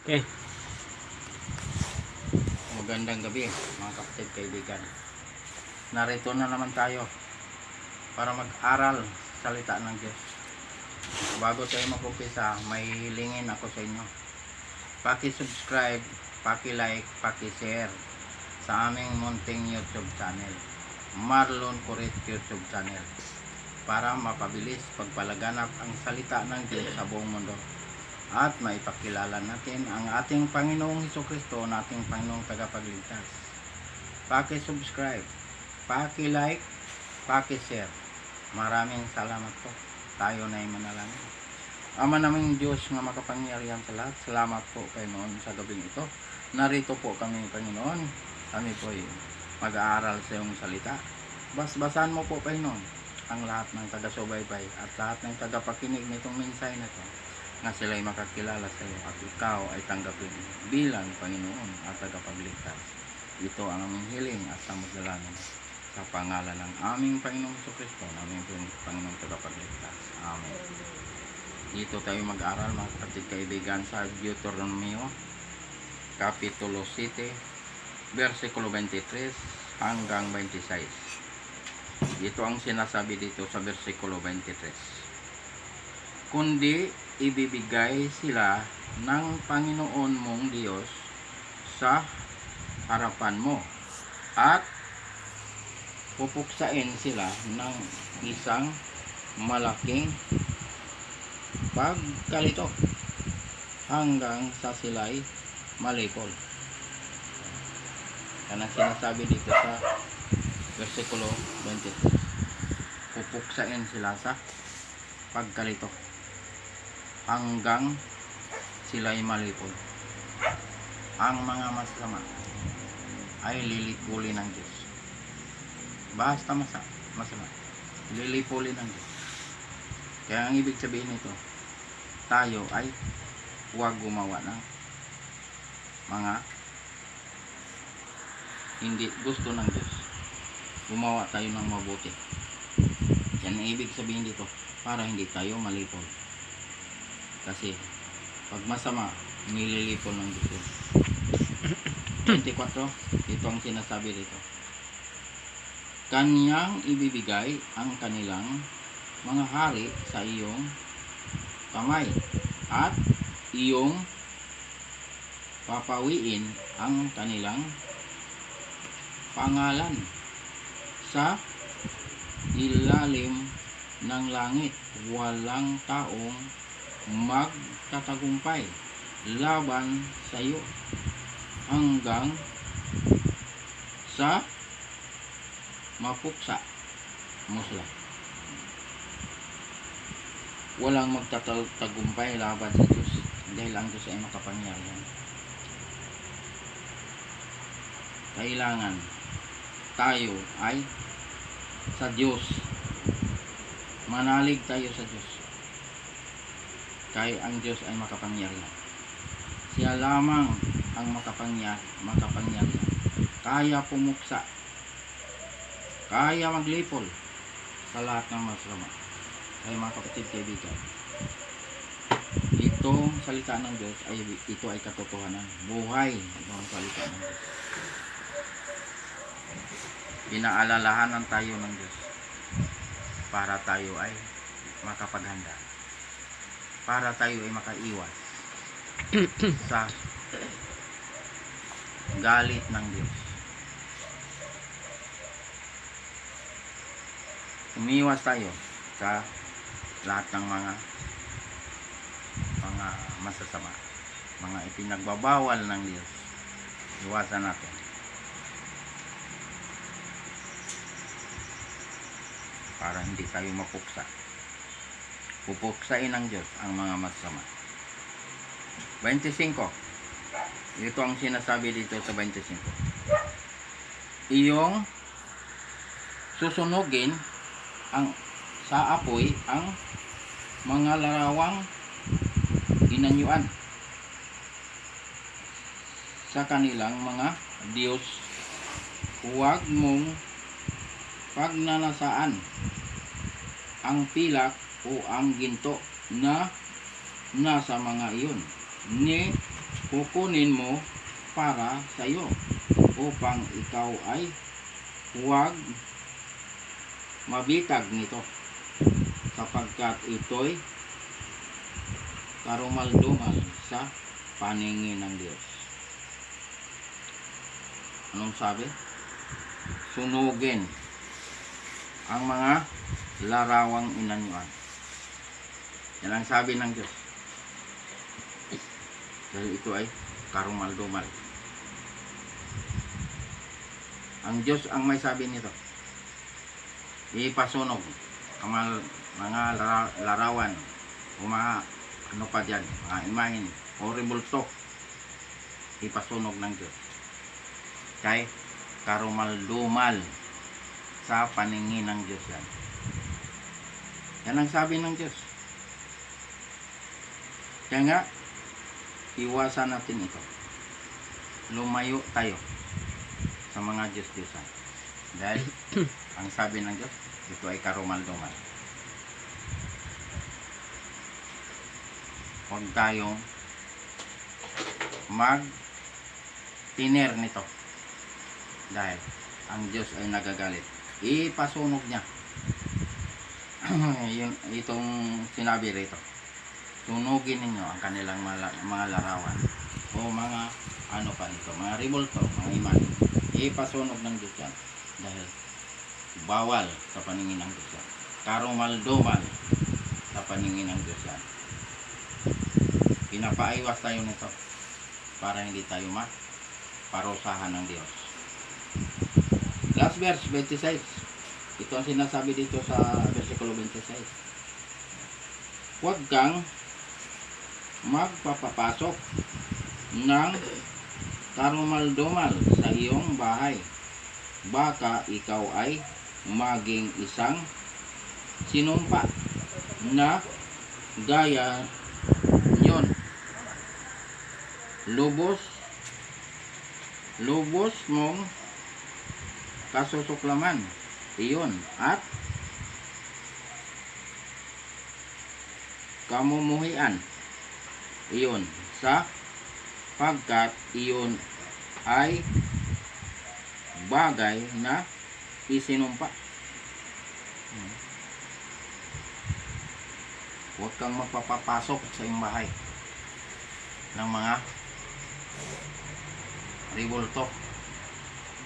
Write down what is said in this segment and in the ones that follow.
Okay. Magandang gabi mga kapatid, kaibigan. Narito na naman tayo para mag-aral salita ng Diyos. Bago tayo mag-umpisa, may hilingin ako sa inyo. Paki-subscribe, paki-like, paki-share sa aming munting YouTube channel, Marlon Kurit YouTube channel, para mapabilis pagpalaganap ang salita ng Diyos sa buong mundo at maipakilala natin ang ating Panginoong Hesukristo, nating Panginoong tagapagligtas. Paki-subscribe, paki-like, paki-share. Maraming salamat po. Tayo na ay manalangin. Ama naming Diyos nga makapangyarihan sa lahat, salamat po Panginoon sa gabing ito. Narito po kami, Panginoon. Kami po ay mag-aaral sa iyong salita. Basbasan mo po, Panginoon, ang lahat ng taga-subaybay at lahat ng tagapakinig nitong mensahe na ito, na sila'y makakilala sa iyo at ikaw ay tanggapin bilang Panginoon at tagapagligtas. Ito ang aming hiling at samudalanan sa pangalan ng aming Panginoong Jesucristo, naming Panginoong tagapagligtas. Amen. Dito tayo mag-aral mga kapatid, kaibigan, sa Deuteronomio Kapitulo 7 versikulo 23 hanggang 26. Ito ang sinasabi dito sa versikulo 23. Kundi ibibigay sila ng Panginoon mong Diyos sa harapan mo at pupuksain sila ng isang malaking pagkalito hanggang sa sila'y malipol. Yan ang sinasabi dito sa versikulo 20. Pupuksain sila sa pagkalito hanggang sila'y malipol. Ang mga masama ay lilipulin ng Diyos. Basta masama, lilipulin ng Diyos. Kaya ang ibig sabihin nito, tayo ay huwag gumawa ng mga hindi gusto ng Diyos. Gumawa tayo ng mabuti. Yan ang ibig sabihin dito, para hindi tayo malipol. Kasi pag masama, nililipol ng Diyos. 24, ito ang sinasabi dito. Kanyang ibibigay ang kanilang mga hari sa iyong kamay at iyong papawiin ang kanilang pangalan sa ilalim ng langit. Walang taong magtatagumpay laban sa iyo hanggang sa mapuksa mo sila. Walang magtatagumpay laban sa Diyos dahil ang Diyos ay makapangyarihan. Kailangan tayo ay sa Diyos, manalig tayo sa Diyos. Kaya ang Diyos ay makapangyarihan. Siya lamang ang makapangyarihan. Kaya pumuksa, kaya maglipol sa lahat ng masama. Kaya mga kapatid, kaibigan, itong salita ng Diyos ay ito ay katotohanan. Buhay ang salita ng Diyos. Pinaalalahanan tayo ng Diyos para tayo ay makapaghanda, para tayo ay makaiwas sa galit ng Diyos. Umiwas tayo sa lahat ng mga masasama, mga ipinagbabawal ng Diyos. Iwasan natin para hindi tayo mapuksa. Pupuksain ng Diyos ang mga masama. 25. Ito ang sinasabi dito sa 25. Iyong susunugin sa apoy ang mga larawang inanyuan sa kanilang mga Diyos. Huwag mong pagnanasaan ang pilak o ang ginto na nasa mga iyon, ni kukunin mo para sa iyo upang ikaw ay huwag mabitag nito sapagkat ito'y karumal-dumal sa paningin ng Diyos. Anong sabi? Sunugin ang mga larawang inanyuan. Yan ang sabi ng Diyos. Dahil ito ay karumal-dumal. Ang Diyos ang may sabi nito. Ipasunog ang mga larawan o mga ano pa dyan, mga imahin o rebulto. Ipasunog ng Diyos. Kay karumal-dumal sa paningin ng Diyos yan. Yan ang sabi ng Diyos. Kaya nga, iwasan natin ito. Lumayo tayo sa mga Diyos-Diyosan. Dahil, ang sabi ng Diyos, ito ay karumal-dumal. Huwag tayong mag-tiner nito. Dahil, ang Diyos ay nagagalit. Ipasunog niya. Itong sinabi rito. Sunugin ninyo ang kanilang mga larawan o mga ano pa nito, mga rebulto, mga iman. Ipasunog ng Diyos yan dahil bawal sa paningin ng Diyos yan. Karumal-dumal sa paningin ng Diyos yan. Pinapaiwas tayo nito para hindi tayo maparusahan ng Diyos. Last verse 26. Ito ang sinasabi dito sa versikulo 26. Huwag kang magpapapasok ng karumal-dumal sa iyong bahay. Baka ikaw ay maging isang sinumpa na gaya yon. Lubos mong kasusuklaman iyon at kamumuhian iyon sa pagkat iyon ay bagay na isinumpa. Huwag kang magpapapasok sa iyong bahay ng mga rebulto,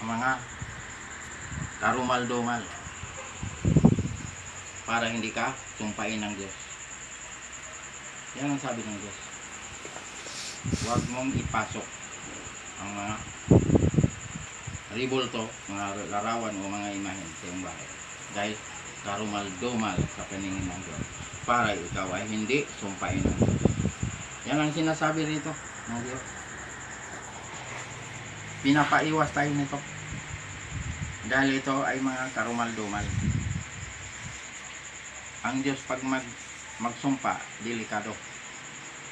mga karumal-dumal para hindi ka sumpain ng Diyos. Yan ang sabi ng Diyos. Huwag mong ipasok ang mga rebulto, mga larawan o mga imahen sa iyong bahay dahil karumal-dumal sa paningin ng Diyos para ikaw ay hindi sumpain ng Diyos. Yan ang sinasabi rito ng Diyos. Pinapaiwas tayo nito dahil ito ay mga karumal-dumal. Ang Diyos pag magsumpa, delikado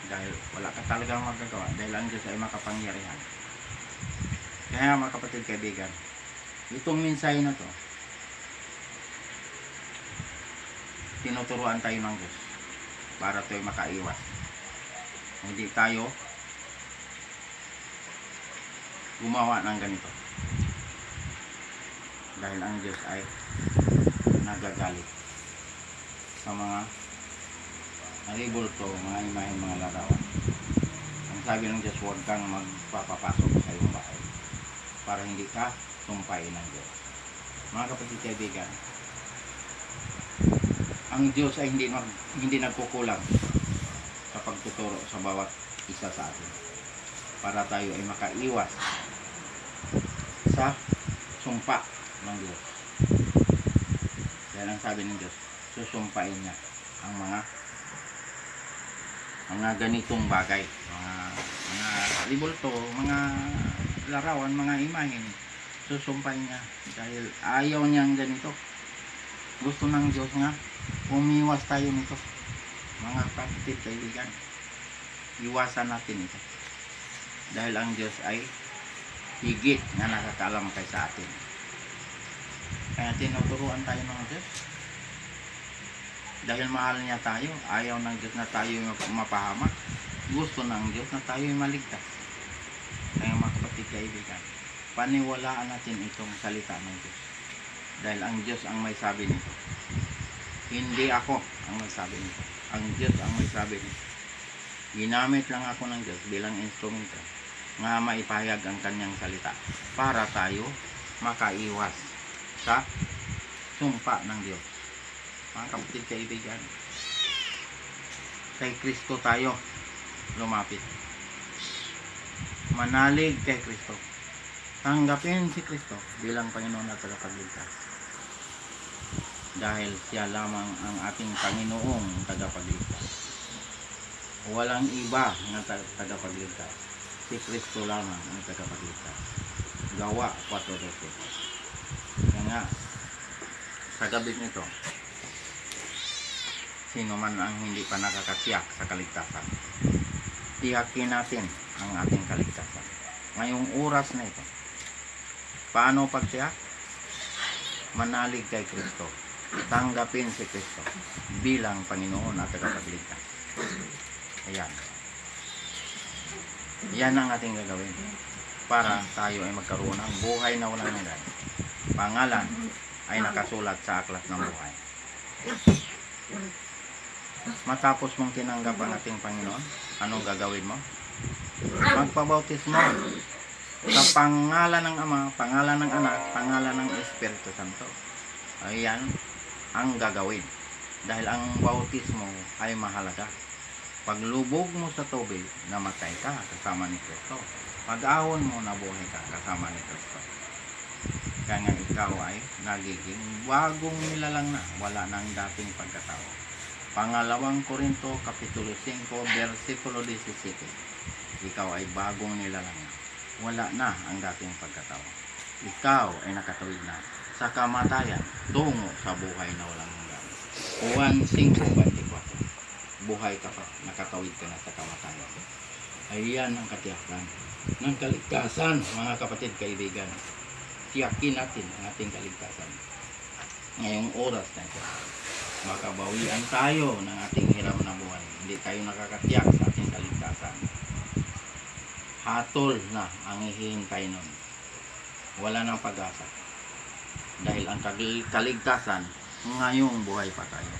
dahil wala ka talagang magagawa dahil ang Diyos ay makapangyarihan. Kaya mga kapatid, kaibigan, itong mensahe na to tinuturuan tayo ng Diyos para tayo makaiwas. Hindi tayo gumawa ng ganito dahil ang Diyos ay nagagalit sa mga rebulto, mga imahen, mga larawan. Ang sabi ng Diyos, huwag kang magpapapasok sa iyong bahay para hindi ka sumpain ng Diyos. Mga kapatid, kaibigan, ang Diyos ay hindi nagkukulang sa pagtuturo sa bawat isa sa atin para tayo ay makaiwas sa sumpa ng Diyos. Dahil ang sabi ng Diyos, susumpain niya ang mga ganitong bagay, mga rebulto, mga larawan, mga imahen. Susumpain niya dahil ayaw niyang ganito. Gusto ng Diyos nga umiwas tayo nito. Mga kapatid, kaibigan, iwasan natin ito dahil ang Diyos ay higit na nakakaalam kaysa atin. Kaya tinuturuan tayo ng Diyos dahil mahal niya tayo. Ayaw ng Diyos na tayo mapahamak. Gusto ng Diyos na tayo maligtas. kaibigan, paniwalaan natin itong salita ng Diyos. Dahil ang Diyos ang may sabi nito. Hindi ako ang may sabi nito. Ang Diyos ang may sabi nito. Ginamit lang ako ng Diyos bilang instrumento nga maipahayag ang kanyang salita para tayo makaiwas sa sumpa ng Diyos. Mga kapatid, kaibigan, kay Kristo tayo lumapit. Manalig kay Kristo. Tanggapin si Kristo bilang Panginoon at tagapagligtas. Dahil siya lamang ang ating Panginoong tagapagligtas. Walang iba na tagapagligtas. Si Kristo lamang ang tagapagligtas. Gawa 4:12. Kaya nga, sa gabi nito, sino man ang hindi pa nakakatiyak sa kaligtasan, tiyakin natin ang ating kaligtasan. Ngayong oras na ito, paano pagtiyak? Manalig kay Kristo. Tanggapin si Kristo bilang Panginoon at tagapagligtas. Ayan. Yan ang ating gagawin para tayo ay magkaroon ng buhay na walang hanggan. Pangalan ay nakasulat sa aklat ng buhay. Matapos mong tinanggap ang ating Panginoon, anong gagawin mo? Magpabautismo sa pangalan ng Ama, pangalan ng Anak, pangalan ng Espiritu Santo. Ayan ang gagawin. Dahil ang bautismo ay mahalaga. Paglubog mo sa tubig, namatay ka kasama ni Kristo. Pag-ahon mo, nabuhay ka kasama ni Kristo. Kaya nga ikaw ay nagiging bagong nilalang na, wala nang dating pagkatao. Pangalawang Korinto, Kapitulo 5, versikulo 17. Ikaw ay bagong nilalang na, wala na ang dating pagkatao. Ikaw ay nakatawid na sa kamatayan tungo sa buhay na walang hanggan. Juan 5:24. Buhay ka pa, nakatawid ka na sa kamatayan. Ayan ang katiyakan ng kaligtasan, mga kapatid, kaibigan. Tiyakin natin ang ating kaligtasan. Ngayong oras na ito, makabawian tayo ng ating hiram na buhay. Hindi tayo nakakatiyak sa ating kaligtasan. Hatol na ang ihihintay nun. Wala nang pag-asa. Dahil ang kaligtasan, ngayong buhay pa tayo.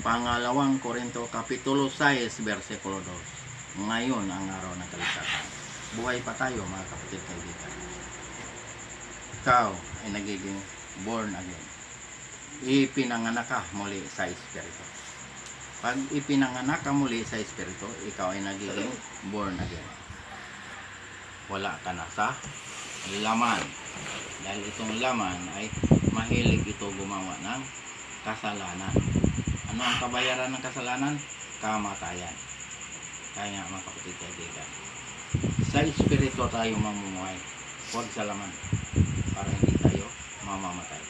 Pangalawang Korinto, Kapitulo 6, versikulo 2. Ngayon ang araw ng kaligtasan. Buhay pa tayo, mga kapatid, kaibigan. Ikaw ay nagiging born again. Ipinanganak ka muli sa Espiritu. Pag ipinanganak ka muli sa Espiritu, ikaw ay nagiging born again. Wala ka na sa laman. Dahil itong laman ay mahilig ito gumawa ng kasalanan. Ano ang kabayaran ng kasalanan? Kamatayan. Kaya mga kapatid, kaibigan, sa Espiritu tayo mamumuhay, huwag sa laman, para hindi tayo mamamatay.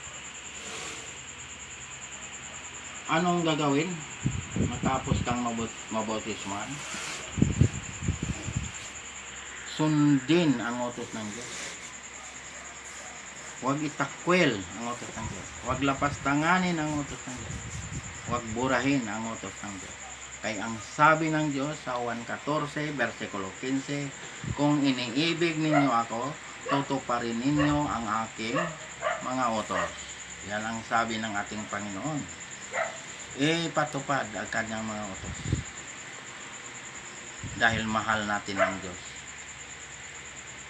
Anong gagawin matapos kang mabautisman? Sundin ang utos ng Diyos. Huwag itakwil ang utos ng Diyos. Huwag lapastanganin ang utos ng Diyos. Huwag burahin ang utos ng Diyos. Kaya ang sabi ng Diyos sa Juan 14, versikulo 15, kung iniibig ninyo ako, tutuparin ninyo ang aking mga utos. Yan ang sabi ng ating Panginoon. Ipatupad ang kanyang mga utos. Dahil mahal natin ang Diyos.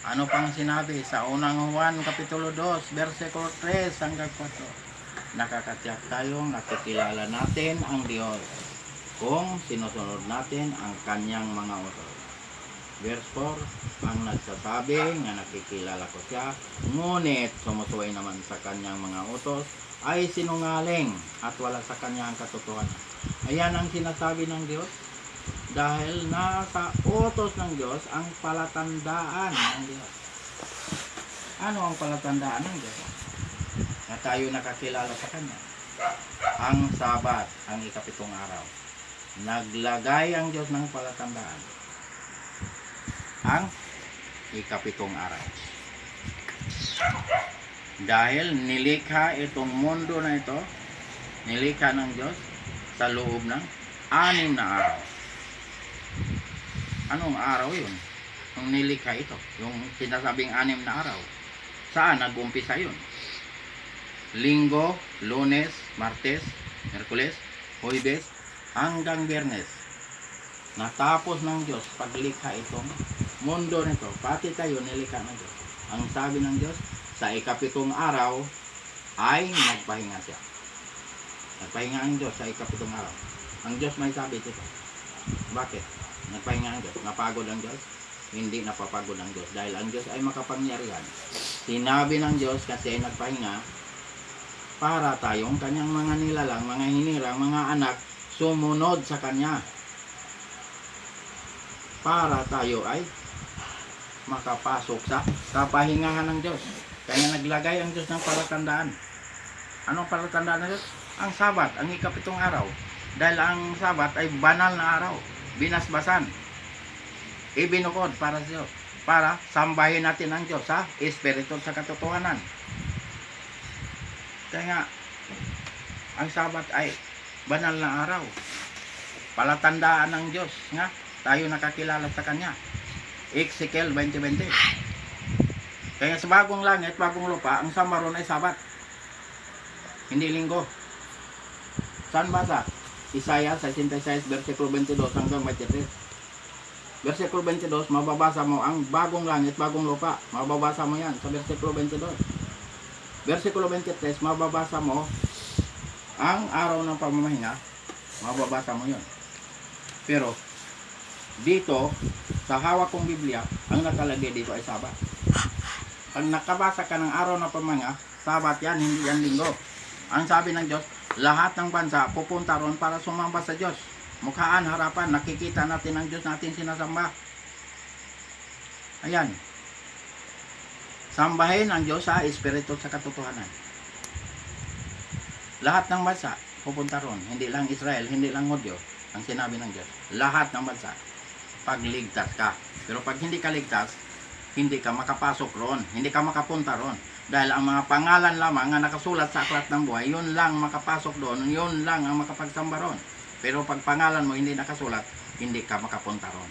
Ano pang sinabi sa unang Juan Kapitulo 2, versikulo 3 hanggang 4? Nakakatiyak tayong nakikilala natin ang Diyos kung sinusunod natin ang kanyang mga utos. Verse 4, ang nagsasabi nga nakikilala ko siya, ngunit sumusuway naman sa kanyang mga utos, ay sinungaling at wala sa kanyang katotohanan. Ayan ang sinasabi ng Diyos. Dahil nasa utos ng Diyos ang palatandaan ng Diyos. Ano ang palatandaan ng Diyos? Na tayo nakakilala sa Kanya. Ang Sabat, ang ikapitong araw. Naglagay ang Diyos ng palatandaan. Ang ikapitong araw. Dahil nilikha itong mundo na ito, nilikha ng Diyos sa loob ng 6 na araw. Anong araw yun? nung nilikha ito, yung sinasabing 6 na araw. Saan nag-umpisa yun? Linggo, Lunes, Martes, Miyerkules, Huwebes, hanggang Biyernes. Natapos ng Diyos paglikha itong mundo nito. Pati tayo nilikha ng Diyos. Ang sabi ng Diyos, sa ika-7 araw ay nagpahinga siya. Nagpahinga ang Diyos sa ika-7 araw. Ang Diyos may sabi dito. Bakit? Nagpahinga ang Diyos. Napagod ang Diyos? Hindi napapagod ang Diyos. Dahil ang Diyos ay makapangyarihan. Sinabi ng Diyos kasi ay nagpahinga para tayong kanyang mga nilalang, mga hinirang, mga anak sumunod sa kanya. Para tayo ay makapasok sa kapahingahan ng Diyos. Kaya naglagay ang Diyos ng palatandaan. Anong palatandaan ng Diyos? Ang Sabat, ang ika-7 araw. Dahil ang Sabat ay banal na araw. Binasbasan. Ibinukod para sa Diyos. Para sambahin natin ang Diyos sa espiritu sa katotohanan. Kaya nga, ang Sabat ay banal na araw. Palatandaan ng Diyos nga tayo nakakilala sa Kanya. Ezekiel 20:20. Kaya sa bagong langit, bagong lupa, ang samba ron ay Sabat. Hindi linggo. Saan basa? Isaiah 66, versikulo 22 hanggang 23. Versikulo 22, mababasa mo ang bagong langit, bagong lupa. Mababasa mo yan sa versikulo 22. Versikulo 23, mababasa mo ang araw ng pamamahinga. Mababasa mo yun. Pero, dito, sa hawak kong Biblia, ang nakalagay dito ay Sabat. Pag nakabasa ka ng araw ng pamamahinga, Sabat yan, hindi yan linggo. Ang sabi ng Diyos, lahat ng bansa pupunta ron para sumamba sa Diyos. Mukhaan, harapan, nakikita natin ang Diyos natin sinasamba. Ayan. Sambahin ang Diyos sa espiritu sa katotohanan. Lahat ng bansa pupunta ron. Hindi lang Israel, hindi lang Hudyo. Ang sinabi ng Diyos. Lahat ng bansa. Pagligtas ka. Pero pag hindi ka ligtas, hindi ka makapasok ron. Hindi ka makapunta ron. Dahil ang mga pangalan lamang na nakasulat sa aklat ng buhay, yun lang makapasok doon, yun lang ang makapagsamba ron. Pero pag pangalan mo hindi nakasulat, hindi ka makapunta ron.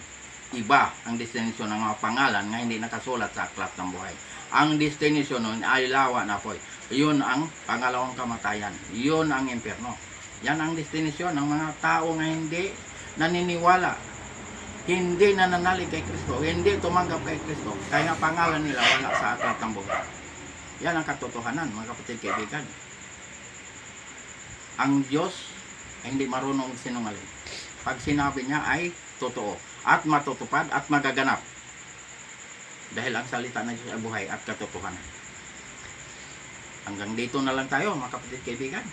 Iba ang destinasyon ng mga pangalan na hindi nakasulat sa aklat ng buhay. Ang destinasyon nun ay lawa na po. Yun ang pangalawang kamatayan. Yun ang impyerno. Yan ang destinasyon ng mga tao na hindi naniniwala, hindi nananalig kay Kristo, hindi tumanggap kay Kristo. Kaya pangalan nila wala sa aklat ng buhay. Yan ang katotohanan, mga kapatid kaibigan. Ang Diyos ay hindi marunong sinungaling. Pag sinabi niya ay totoo at matutupad at magaganap. Dahil ang salita ng Diyos ay buhay at katotohanan. Hanggang dito na lang tayo, mga kapatid kaibigan.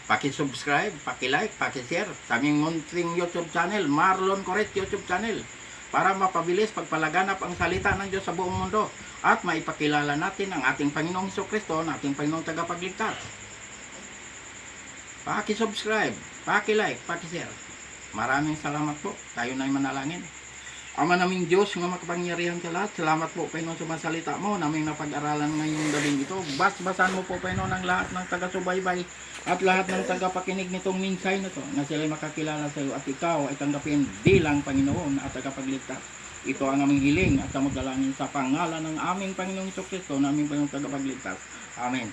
Paki-subscribe, paki-like, paki-share sa aming munting YouTube channel, Marlon Correct YouTube channel, para mapabilis pagpalaganap ang salita ng Diyos sa buong mundo at maipakilala natin ang ating Panginoong Hesukristo, ang ating Panginoong Tagapagligtas. Paki-subscribe, paki-like, paki-share. Maraming salamat po. Tayo na'y manalangin. Ama naming Diyos nga makapangyarihan sa lahat, salamat po Panginoon sa mga salita mo naming napag-aralan ngayong gabing ito. Basbasan mo po Panginoon ang lahat ng taga-subaybay at lahat ng tagapakinig nitong minsay na to, na sila'y makakilala sa iyo at ikaw ay tanggapin bilang Panginoon at tagapagligtas. Ito ang aming hiling at samot dalangin sa pangalan ng aming Panginoong Hesukristo, na aming Panginoong tagapagligtas. Amen.